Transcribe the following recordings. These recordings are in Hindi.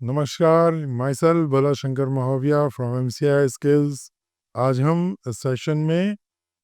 नमस्कार, my self Bhola Shankar Mahobia from MCI skills. आज हम इस सेशन में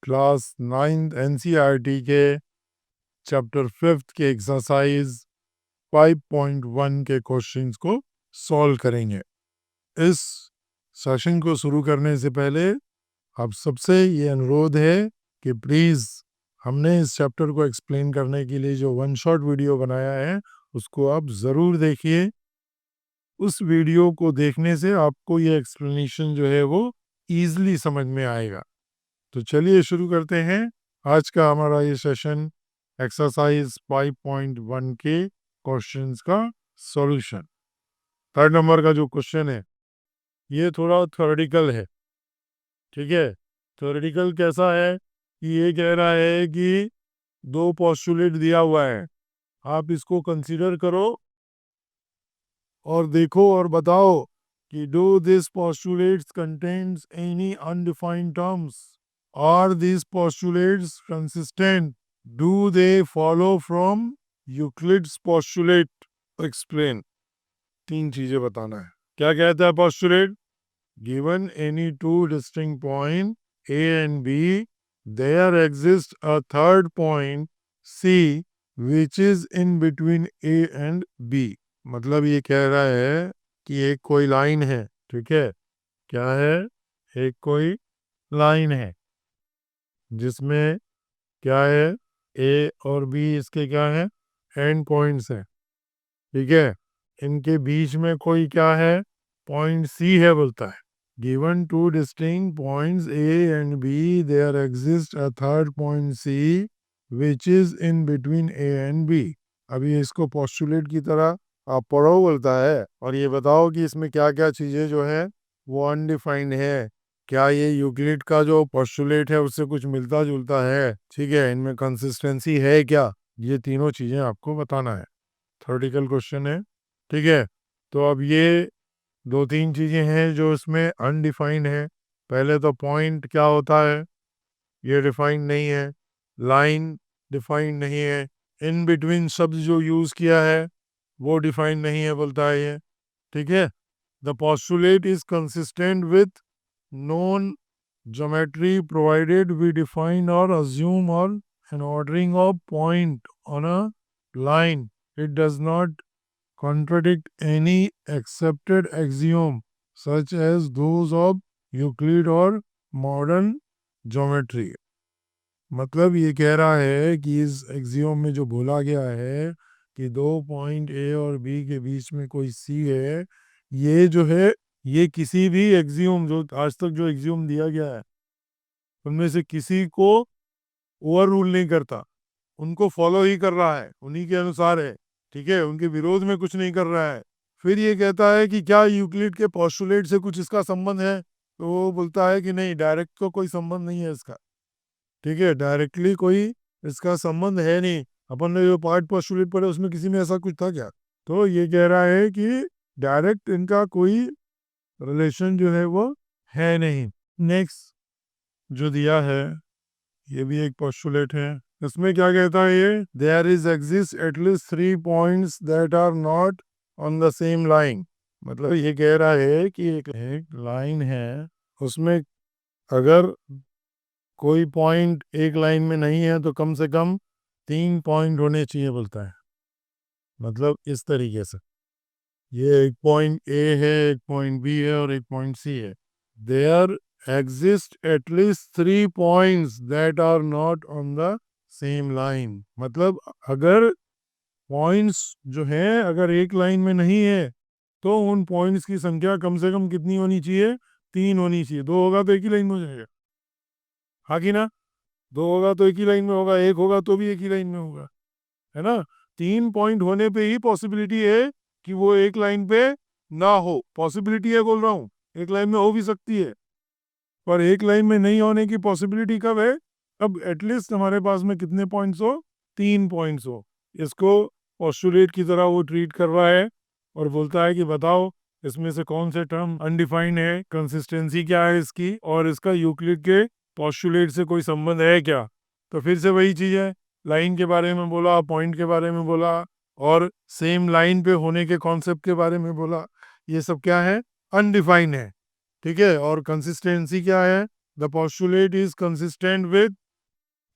क्लास 9th NCERT के चैप्टर 5th के एक्सरसाइज 5.1 के क्वेश्चंस को सॉल्व करेंगे। इस सेशन को शुरू करने से पहले आप सबसे ये अनुरोध है कि प्लीज़ हमने इस चैप्टर को एक्सप्लेन करने के लिए जो वन शॉट वीडियो बनाया है उसको आप ज़रूर देखिए। उस वीडियो को देखने से आपको ये एक्सप्लेनेशन जो है वो ईजिली समझ में आएगा। तो चलिए शुरू करते हैं आज का हमारा ये सेशन एक्सरसाइज 5.1 के क्वेश्चंस का सॉल्यूशन। 3rd नंबर का जो क्वेश्चन है ये थोड़ा थ्योरेटिकल है, ठीक है। थ्योरेटिकल कैसा है कि ये कह रहा है कि दो पोस्टुलेट दिया हुआ है, आप इसको कंसीडर करो और देखो और बताओ कि do these postulates contains any undefined terms? Are these postulates consistent? Do they follow from Euclid's postulate? Explain. 3 चीजें बताना है। क्या कहता है postulate? Given any two distinct points A and B, there exists a third point C which is in between A and B. मतलब ये कह रहा है कि एक कोई लाइन है, ठीक है। क्या है? एक कोई लाइन है जिसमें क्या है, ए और बी इसके क्या है, एंड पॉइंट्स हैं, ठीक है। इनके बीच में कोई क्या है, पॉइंट सी है बोलता है। Given two distinct points A and B, there exist a third point C which is in between A and B. अभी इसको पोस्टुलेट की तरह आप पढ़ो बोलता है और ये बताओ कि इसमें क्या क्या चीजें जो है वो अनडिफाइंड है। क्या ये यूक्लिड का जो पोस्टुलेट है उससे कुछ मिलता जुलता है, ठीक है। इनमें कंसिस्टेंसी है क्या, ये तीनों चीजें आपको बताना है। थ्योरेटिकल क्वेश्चन है, ठीक है। तो अब ये 2-3 चीजें हैं जो इसमें अनडिफाइंड है। पहले तो पॉइंट क्या होता है ये डिफाइंड नहीं है, लाइन डिफाइंड नहीं है, इन बिटवीन शब्द जो यूज किया है वो डिफाइंड नहीं है बोलता है ये, ठीक है। The postulate is consistent with known geometry provided we define और अज्यूम और an ordering of point on a line. It does not contradict any accepted axiom such as those of Euclid or modern geometry। मतलब ये कह रहा है कि इस एक्सियोम में जो बोला गया है कि दो पॉइंट ए और बी के बीच में कोई सी है, ये जो है ये किसी भी एक्सियोम जो आज तक जो एक्सियोम दिया गया है उनमें से किसी को ओवर रूल नहीं करता, उनको फॉलो ही कर रहा है, उन्हीं के अनुसार है, ठीक है। उनके विरोध में कुछ नहीं कर रहा है। फिर ये कहता है कि क्या यूक्लिड के पोस्टुलेट से कुछ इसका संबंध है, तो वो बोलता है कि नहीं, डायरेक्ट तो कोई संबंध नहीं है इसका, ठीक है। डायरेक्टली कोई इसका संबंध है नहीं। अपन ने जो पार्ट पोस्टुलेट पढ़े उसमें किसी में ऐसा कुछ था क्या? तो ये कह रहा है कि डायरेक्ट इनका कोई रिलेशन जो है वो है नहीं। नेक्स्ट जो दिया है ये भी एक पोस्टुलेट है। इसमें क्या कहता है ये, there is exist at least 3 points that are not on the same line. मतलब ये कह रहा है कि एक लाइन है उसमें अगर कोई पॉइंट एक लाइन में नहीं है तो कम से कम 3 पॉइंट होने चाहिए बोलता है। मतलब इस तरीके से ये एक पॉइंट ए है, एक पॉइंट बी है और एक पॉइंट सी है। There exist at least 3 points that are not on the same line। मतलब अगर पॉइंट्स जो हैं अगर एक लाइन में नहीं है तो उन पॉइंट्स की संख्या कम से कम कितनी होनी चाहिए, 3 होनी चाहिए। 2 होगा तो एक ही लाइन में हो जाएगा, हाँ कि ना। 2 होगा तो एक ही लाइन में होगा, 1 होगा तो भी एक ही लाइन में होगा, है ना। 3 पॉइंट होने पे ही पॉसिबिलिटी है कि वो एक लाइन पे ना हो। पॉसिबिलिटी है बोल रहा हूँ, एक लाइन में हो भी सकती है, पर एक लाइन में नहीं होने की पॉसिबिलिटी कब है, अब एटलीस्ट हमारे पास में कितने पॉइंट्स हो, 3 पॉइंट्स हो। इसको पोस्टुलेट की तरह वो ट्रीट कर रहा है और बोलता है कि बताओ इसमें से कौन से टर्म अनडिफाइंड है, कंसिस्टेंसी क्या है इसकी, और इसका यूक्लिड के पोस्टुलेट से कोई संबंध है क्या। तो फिर से वही चीज़ है, लाइन के बारे में बोला, पॉइंट के बारे में बोला, और सेम लाइन पे होने के कॉन्सेप्ट के बारे में बोला। ये सब क्या है? अनडिफाइंड है। ठीक है, और कंसिस्टेंसी क्या है? The postulate is consistent with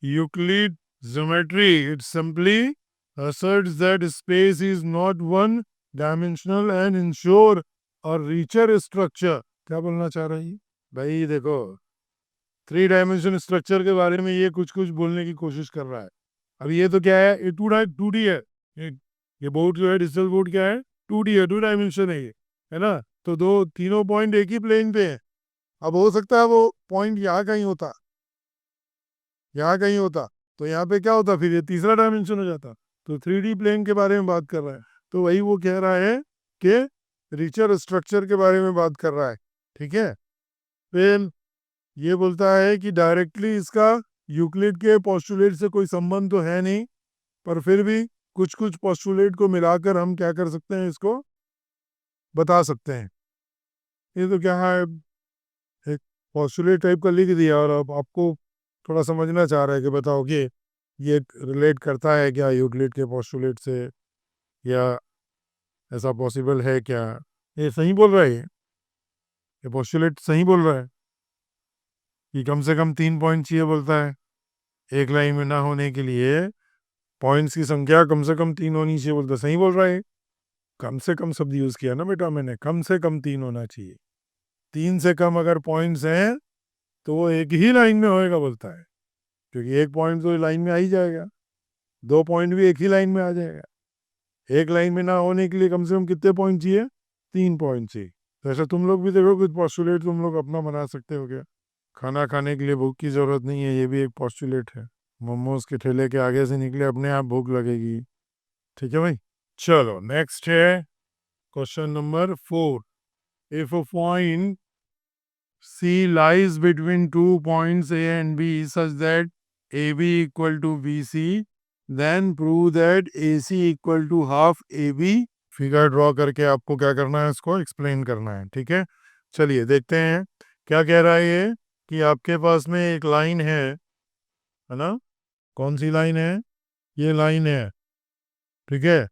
Euclid geometry, it simply asserts that space is not one dimensional and ensure a richer structure। क्या बोलना चाह रही है भाई? देखो, 3 डायमेंशन स्ट्रक्चर के बारे में ये कुछ कुछ बोलने की कोशिश कर रहा है। अब ये तो क्या है? ये 2D है। ये बोर्ड जो है, डिजिटल बोर्ड क्या है? 2D है, 2 डायमेंशन है ये, है ना? तो तीनों पॉइंट एक ही प्लेन पे है। अब हो सकता है वो पॉइंट यहाँ कहीं होता, यहाँ कहीं होता, तो यहाँ पे क्या होता? फिर ये तीसरा डायमेंशन हो जाता। तो 3D प्लेन के बारे में बात कर रहा है, तो वही वो कह रहा है कि रिचर स्ट्रक्चर के बारे में बात कर रहा है। ठीक है, फिर ये बोलता है कि डायरेक्टली इसका यूक्लिड के पोस्टुलेट से कोई संबंध तो है नहीं, पर फिर भी कुछ कुछ पोस्टुलेट को मिलाकर हम क्या कर सकते हैं, इसको बता सकते हैं। ये तो क्या है, एक पोस्टुलेट टाइप का लिख दिया, और अब आपको थोड़ा समझना चाह रहा है कि बताओ कि ये रिलेट करता है क्या यूक्लिड के पोस्टुलेट से, या ऐसा पॉसिबल है क्या? ये सही बोल रहा है, ये पोस्टुलेट सही बोल रहा है कि कम से कम 3 पॉइंट चाहिए, बोलता है एक लाइन में ना होने के लिए पॉइंट्स की संख्या कम से कम 3 होनी चाहिए, बोलता है। सही बोल रहा है, कम से कम शब्द यूज किया ना बेटा मैंने, कम से कम 3 होना चाहिए। 3 से कम अगर पॉइंट्स हैं तो वो एक ही लाइन में होएगा, बोलता है, क्योंकि एक पॉइंट तो लाइन में आ ही जाएगा, 2 पॉइंट भी एक ही लाइन में आ जाएगा। एक लाइन में ना होने के लिए कम से कम कितने पॉइंट चाहिए? 3 पॉइंट चाहिए। तो ऐसा तुम लोग भी देखो, कुछ पॉस्टुलेट तुम लोग अपना बना सकते हो क्या? खाना खाने के लिए भूख की जरूरत नहीं है, ये भी एक पॉस्टुलेट है। मोमोज के ठेले के आगे से निकले, अपने आप भूख लगेगी। ठीक है भाई, चलो नेक्स्ट है question number 4। If a point C lies between 2 points A and B such that AB equal to BC, then prove that AC equal to half AB। Figure draw करके आपको क्या करना है, इसको एक्सप्लेन करना है। ठीक है, चलिए देखते हैं क्या कह रहा है ये, कि आपके पास में एक लाइन है ना? कौन सी लाइन है? ये लाइन है। ठीक है,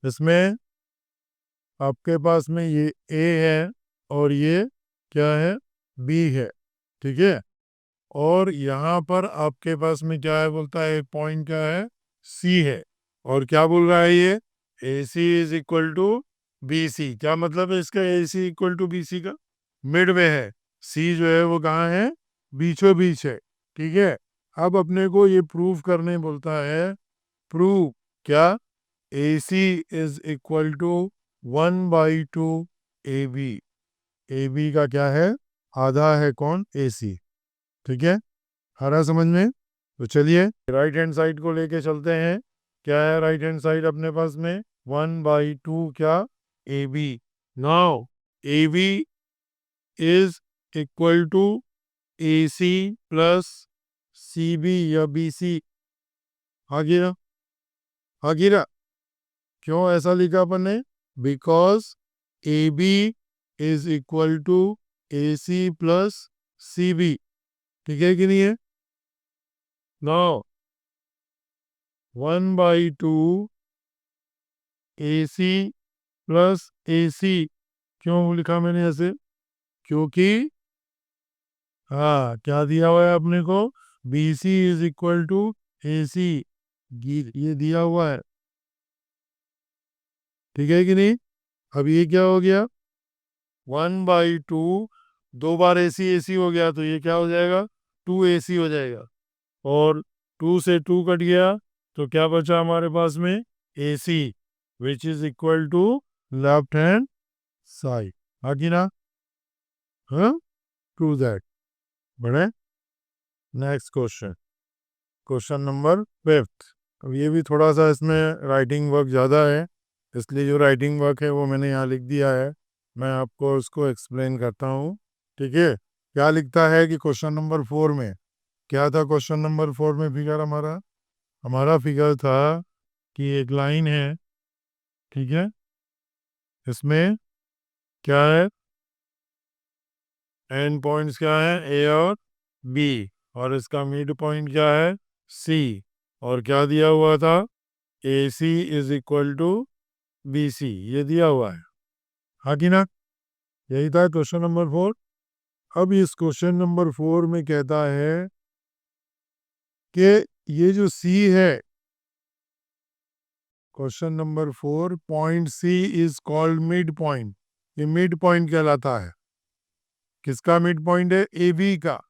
इसमें आपके पास में ये A है, और ये क्या है? B है। ठीक है, और यहाँ पर आपके पास में क्या है, बोलता है एक पॉइंट क्या है? सी है। और क्या बोल रहा है ये? A C is equal to B C. क्या मतलब है इसका? A C equal to B C का मिड में है, सी जो है वो कहाँ है? बीचों बीच है। ठीक है, अब अपने को ये प्रूव करने बोलता है। प्रूव क्या? A C is equal to 1/2 A B. A B का क्या है? आधा है कौन? ए सी। ठीक है, आ रहा समझ में? तो चलिए राइट हैंड साइड को लेके चलते हैं। क्या है राइट हैंड साइड अपने पास में? 1/2 क्या? A B. Now A B is equal to A C plus C B या बी सी। आगे आगे क्यों ऐसा लिखा अपन ने? Because A B is equal to A C plus C B. ठीक है कि नहीं है? Now 1/2 A C plus A C. क्यों लिखा मैंने ऐसे? क्योंकि हाँ, क्या दिया हुआ है अपने को? B C is equal to A C, ये दिया हुआ है। ठीक है कि नहीं? अब ये क्या हो गया? 1/2, 2 बार ए सी हो गया, तो ये क्या हो जाएगा? 2AC हो जाएगा। और 2 से 2 कट गया, तो क्या बचा हमारे पास में? A C, which is equal to left hand side. आगे ना? हाँ, टू दैट। बढ़े नेक्स्ट क्वेश्चन, क्वेश्चन नंबर 5। अब ये भी थोड़ा सा इसमें राइटिंग वर्क ज़्यादा है, इसलिए जो राइटिंग वर्क है वो मैंने यहाँ लिख दिया है। मैं आपको उसको एक्सप्लेन करता हूँ। ठीक है, क्या लिखता है कि क्वेश्चन नंबर 4 में क्या था? क्वेश्चन नंबर 4 में फिगर हमारा हमारा फिगर था कि एक लाइन है। ठीक है, इसमें क्या है? एंड पॉइंट्स क्या है? ए और बी, और इसका मिड पॉइंट क्या है? सी, और क्या दिया हुआ था, A C is equal to B C, ये दिया हुआ है, हाँ कि ना। यही था क्वेश्चन नंबर 4। अब इस क्वेश्चन नंबर 4 में कहता है कि ये जो सी है, question number 4, point C is called midpoint, ये मिड पॉइंट कहलाता है। किसका मिड पॉइंट है, ए बी का।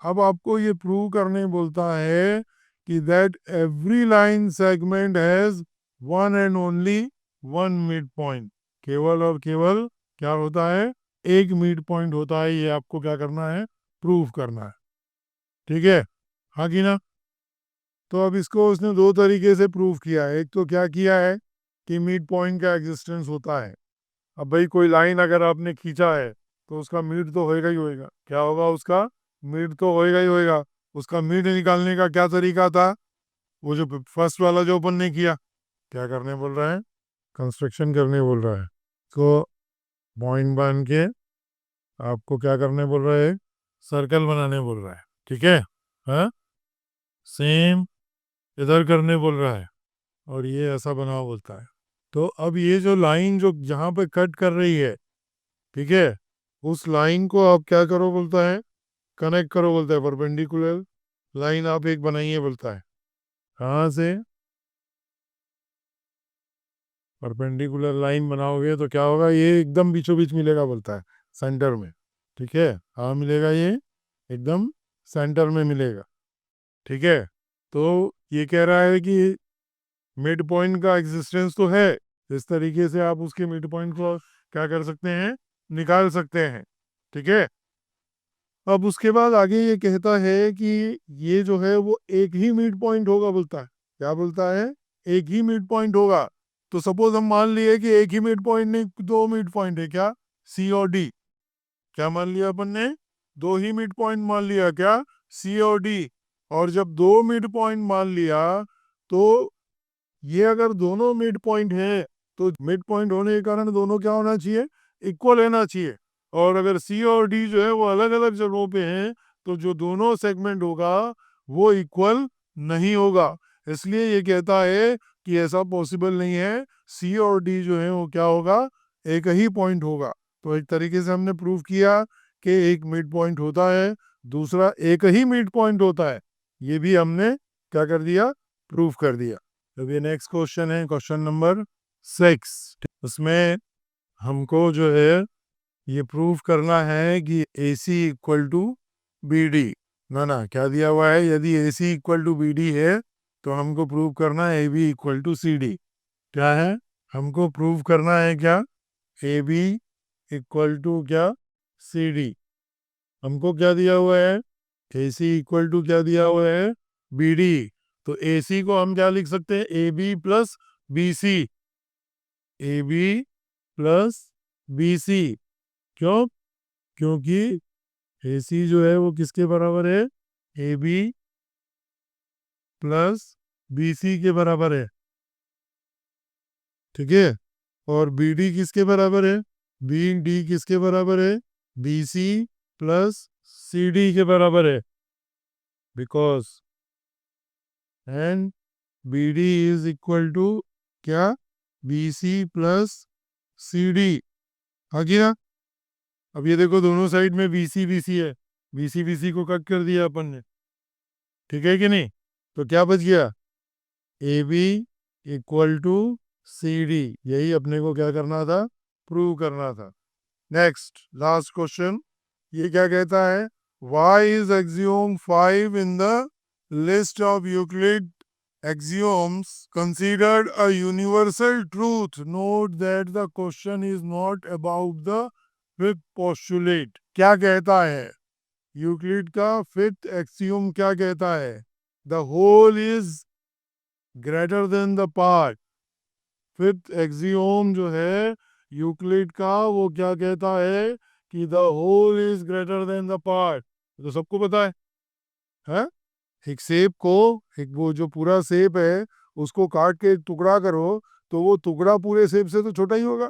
अब आपको ये प्रूव करने बोलता है कि that every line segment has one and only one mid point, केवल और केवल क्या होता है, एक मिड पॉइंट होता है। ये आपको क्या करना है, प्रूव करना है, ठीक है, हाँ कि ना। तो अब इसको उसने दो तरीके से प्रूव किया है। एक तो क्या किया है कि मिड पॉइंट का एग्जिस्टेंस होता है। अब भाई कोई लाइन अगर आपने खींचा है तो उसका मिड तो होएगा ही होएगा, क्या होगा उसका, मिड तो होएगा ही होएगा। उसका मिड निकालने का क्या तरीका था, वो जो फर्स्ट वाला जो अपन ने किया, क्या करने बोल रहा है, कंस्ट्रक्शन करने बोल रहा है। तो पॉइंट बन के आपको क्या करने बोल रहा है, सर्कल बनाने बोल रहा है, ठीक है, हाँ, सेम इधर करने बोल रहा है, और ये ऐसा बना बोलता है। तो अब ये जो लाइन जो जहाँ पे कट कर रही है, ठीक है, उस लाइन को आप क्या करो बोलता है, कनेक्ट करो बोलता है, परपेंडिकुलर लाइन आप एक बनाइए बोलता है। कहाँ से, परपेंडिकुलर लाइन बनाओगे तो क्या होगा, ये एकदम बीचों बीच मिलेगा बोलता है, सेंटर में, ठीक है, हाँ मिलेगा, ये एकदम सेंटर में मिलेगा, ठीक है। तो ये कह रहा है कि मिड पॉइंट का एग्जिस्टेंस तो है, इस तरीके से आप उसके मिड पॉइंट को क्या कर सकते हैं, निकाल सकते हैं, ठीक है। अब उसके बाद आगे ये कहता है कि ये जो है वो एक ही मिड पॉइंट होगा बोलता है। क्या बोलता है, एक ही मिड पॉइंट होगा। तो सपोज हम मान लिए कि एक ही मिड पॉइंट नहीं, दो मिड पॉइंट है, क्या, सी और डी। क्या मान लिया अपन ने, दो ही मिड पॉइंट मान लिया, क्या, सी और डी। और जब दो मिड पॉइंट मान लिया तो ये अगर दोनों मिड पॉइंट है तो मिड पॉइंट होने के कारण दोनों क्या होना चाहिए, इक्वल रहना चाहिए। और अगर सी और डी जो है वो अलग अलग जगहों पे हैं तो जो दोनों सेगमेंट होगा वो इक्वल नहीं होगा। इसलिए ये कहता है कि ऐसा पॉसिबल नहीं है, सी और डी जो है वो क्या होगा, एक ही पॉइंट होगा। तो एक तरीके से हमने प्रूव किया कि एक मिड पॉइंट होता है, दूसरा एक ही मिड पॉइंट होता है, ये भी हमने क्या कर दिया, प्रूव कर दिया। अब ये नेक्स्ट क्वेश्चन है, क्वेश्चन नंबर 6। उसमें हमको जो है ये प्रूव करना है कि A C equal to B D. ना क्या दिया हुआ है, यदि A C equal to B D है तो हमको प्रूव करना है A B equal to C D. क्या है, हमको प्रूव करना है क्या, ए बी इक्वल टू क्या, सी डी। हमको क्या दिया हुआ है, ए सी इक्वल टू क्या दिया हुआ है, बी डी। तो ए सी को हम क्या लिख सकते हैं, A B plus B C, A B plus B C. क्यों, क्योंकि ए सी जो है वो किसके बराबर है, A B plus B C के बराबर है, ठीक है। और बी डी किसके बराबर है, बी डी किसके बराबर है, B C plus C D के बराबर है। Because and B D is equal to क्या, B C plus C D, हाँ जी ना। अब ये देखो दोनों साइड में बी सी है, बी सी को कट कर दिया अपन ने, ठीक है कि नहीं। तो क्या बच गया, A B equal to C D, यही अपने को क्या करना था, प्रूव करना था। नेक्स्ट लास्ट क्वेश्चन, ये क्या कहता है, why is axiom 5 in the list of Euclid axioms considered a universal truth? Note that the question is not about the fifth postulate. क्या कहता है, यूक्लिड का फिफ्थ एक्सियोम क्या कहता है, the whole is greater than the part. Fifth axiom जो है यूक्लिड का वो क्या कहता है कि the whole is greater than the part. तो सबको पता है? एक सेब को, एक वो जो पूरा सेब है उसको काट के एक टुकड़ा करो तो वो टुकड़ा पूरे सेब से तो छोटा ही होगा,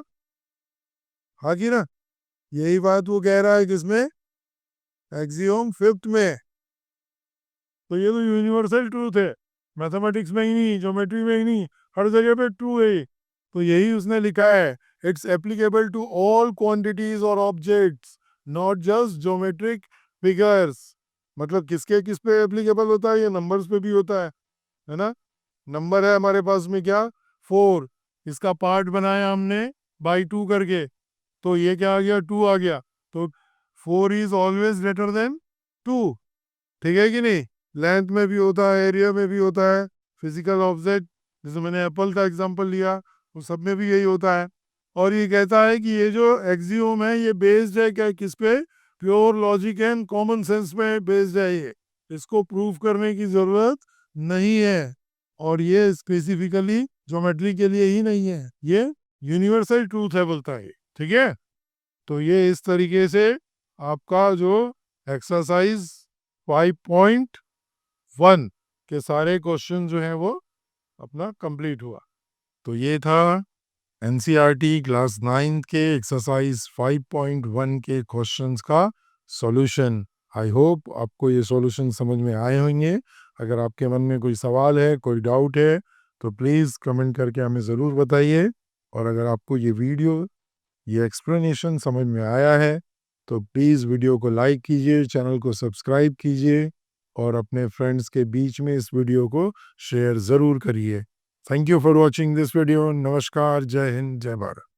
हाँ कि ना। यही बात वो कह रहा है किसमें, एक्सियोम फिफ्थ में। तो ये तो यूनिवर्सल ट्रूथ है, मैथमेटिक्स में ही नहीं, ज्योमेट्री में ही नहीं, हर जगह पे ट्रू है। तो यही उसने लिखा है, it's applicable to all quantities और objects, not just geometric figures. मतलब किसके किस पे एप्लीकेबल होता है, ये नंबर्स पे भी होता है ना। नंबर है हमारे पास में क्या, 4, इसका पार्ट बनाया हमने बाई 2 करके, तो ये क्या आ गया, 2 आ गया। तो 4 इज ऑलवेज ग्रेटर देन 2, ठीक है कि नहीं। लेंथ में भी होता है, एरिया में भी होता है, फिजिकल ऑब्जेक्ट जैसे मैंने एप्पल का एग्जांपल लिया, वो सब में भी यही होता है। और ये कहता है कि ये जो एक्सियोम है ये बेस्ड है क्या, किस पे, pure logic and common sense में बेस्ड है ये, इसको प्रूव करने की जरूरत नहीं है। और ये स्पेसिफिकली ज्योमेट्री के लिए ही नहीं है, ये यूनिवर्सल ट्रूथ है बोलता है, ठीक है। तो ये इस तरीके से आपका जो एक्सरसाइज 5.1 के सारे क्वेश्चन जो हैं वो अपना कंप्लीट हुआ। तो ये था एनसीईआरटी क्लास 9 के एक्सरसाइज 5.1 के क्वेश्चंस का सॉल्यूशन। आई होप आपको ये सॉल्यूशन समझ में आए होंगे। अगर आपके मन में कोई सवाल है, कोई डाउट है, तो प्लीज़ कमेंट करके हमें ज़रूर बताइए। और अगर आपको ये वीडियो, ये एक्सप्लेनेशन समझ में आया है, तो प्लीज़ वीडियो को लाइक कीजिए, चैनल को सब्सक्राइब कीजिए और अपने फ्रेंड्स के बीच में इस वीडियो को शेयर ज़रूर करिए। Thank you for watching this video. नमस्कार, जय हिंद, जय भारत।